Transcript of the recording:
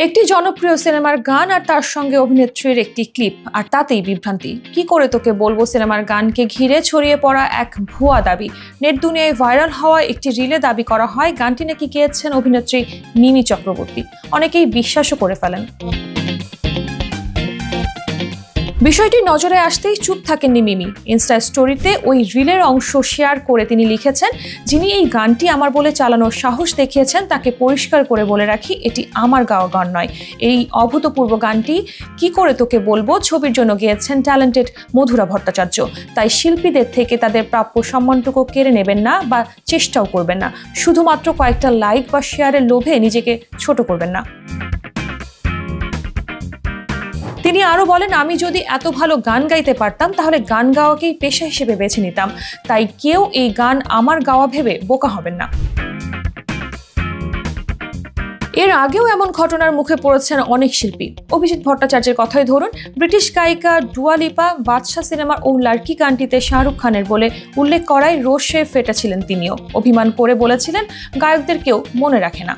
একটি জনপ্রিয় সিনেমার গান আর তার সঙ্গে অভিনেত্রীর একটি ক্লিপ, আর তাতেই বিভ্রান্তি। কি করে তোকে বলবো সিনেমার গানকে ঘিরে ছড়িয়ে পড়া এক ভুয়া দাবি। নেট দুনিয়ায় ভাইরাল হওয়া একটি রিলে দাবি করা হয় গানটি নাকি গেয়েছেন অভিনেত্রী মিমি চক্রবর্তী। অনেকেই বিশ্বাসও করে ফেলেন। বিষয়টি নজরে আসতেই চুপ থাকেননি মিমি। ইনস্টা স্টোরিতে ওই রিলের অংশ শেয়ার করে তিনি লিখেছেন, যিনি এই গানটি আমার বলে চালানোর সাহস দেখিয়েছেন তাকে পরিষ্কার করে বলে রাখি, এটি আমার গাওয়া গান নয়। এই অভূতপূর্ব গানটি কি করে তোকে বলবো ছবির জন্য গেয়েছেন ট্যালেন্টেড মধুরা ভট্টাচার্য। তাই শিল্পীদের থেকে তাদের প্রাপ্য সম্মানটুকু কেড়ে নেবেন না বা চেষ্টাও করবেন না। শুধুমাত্র কয়েকটা লাইক বা শেয়ারের লোভে নিজেকে ছোট করবেন না। তিনি আরো বলেন, আমি যদি এত ভালো গান গাইতে পারতাম তাহলে গান গাওয়াকেই পেশা হিসেবে বেছে নিতাম। তাই কেউ এই গান আমার গাওয়া ভেবে বোকা হবেন না। এর আগেও এমন ঘটনার মুখে পড়েছেন অনেক শিল্পী। অভিজিৎ ভট্টাচার্যের কথাই ধরুন, ব্রিটিশ গায়িকা ডুয়া লিপা বাদশা সিনেমার ও লাড়কি গানটিতে শাহরুখ খানের বলে উল্লেখ করায় রোষে ফেটেছিলেন তিনিও। অভিমান করে বলেছিলেন গায়কদের কেউ মনে রাখে না।